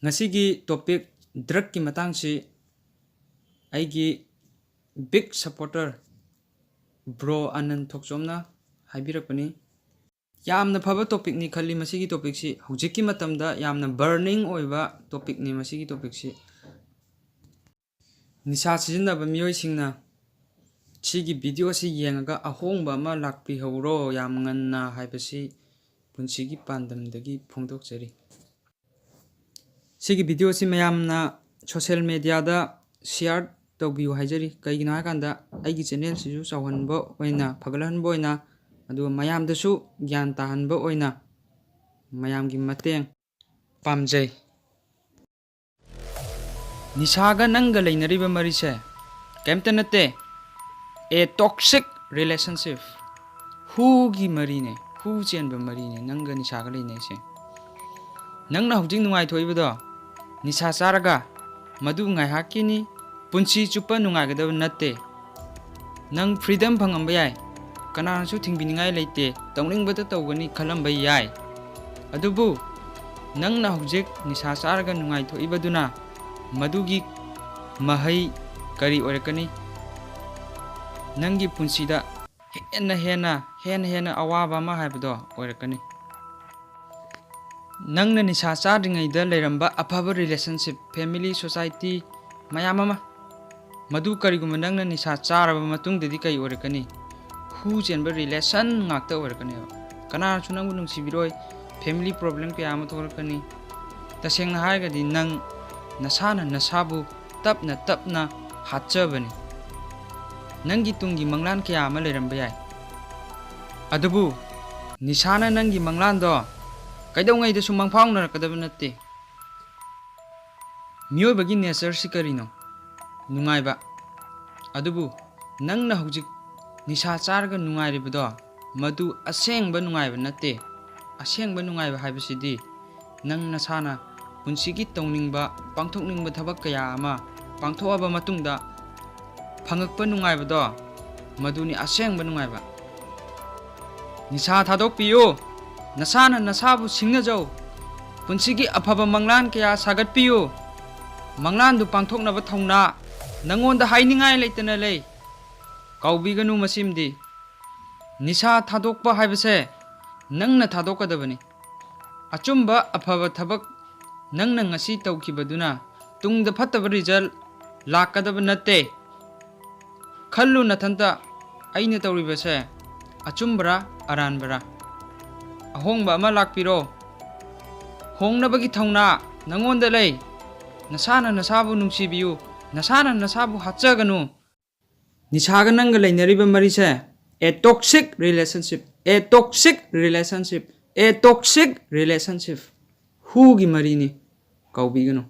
ngasi topic drug ki matang si aigi big supporter bro Anand Thokchomna haibirakpani yamna phaba topic ni khali masigi topic si hujiki matamda yamna burning oiba topic ni masigi topic si nisha sijinaba miyoi singna sigi video si yengaga ahongba ama lakpi horo yam nganna haibasi punsigi pandamdagi phongdokjari sigi video si mayamna social media da share tawbiu haijari kaigina hakanda aigi channel siju chawhanbo oina phagalhanbo oina adu mayam dasu gyan tahanbo oina mayam gi mateng pamjai nisaga nanga leinariba marise kemta nate a toxic relationship hu gi marine hu chenba marine nanga nisaga leinaise nangna hujing nungai thoibado nisha charaga madu ngai hakini punchi chupa nungai gadab natte nang freedom phangamba yai kananasu thingbiningai leite tawningbata tawgani khalamba yai adubu nangna hujik nisha charaga nungai thoibaduna madugi mahai kari orakani nangi punsida hena awaba ma haibado orakani nangna nisha chadringai da leiramba afaba relationship family society mayamama madu kariguma nangna nisha charaba matung dedi kai orakani hu chenba relation ngakta orakani kana chu nangbu nungsibiroi family problem kya ama thorakani tasengna haigadi nang nasana nasabu tapna hatchabani nangi tungi manglan kya ama leiramba yai adubu nisana nangi manglan do kaidongai da sumang phawna kadaba natte miyoi bagi nature si karino nungai ba adubu nangna hujik nisha charga nungai ribado madu asengba nungai ba natte asengba nungai ba haibasidi nangna sana punsigi tawningba pangthokningba thabak kaya ama pangthoaba matungda phangakpa nungai bado maduni asengba nungai ba nisha thadokpiyo nasana nasabu singnajau punsigi afaba manglan kaya sagatpiyo manglan du pangthoknaba thongna nangonda hainingai leitana lei kaubiganu masimdi nisha thadokpa haibase nangna thadokadabani achumba afaba thabak nangna ngasi tawkibaduna tungda phattaba result lakadaba natte khallu nathanta aina tawribase achumbra aranbara ahongba ama lakpiro hongnabagi thongna nangonda lei nasana nasabu nungsibiyu nasana nasabu hatchaganu nisaga nanga leinariba marise a toxic relationship hu gi marini kaubiganu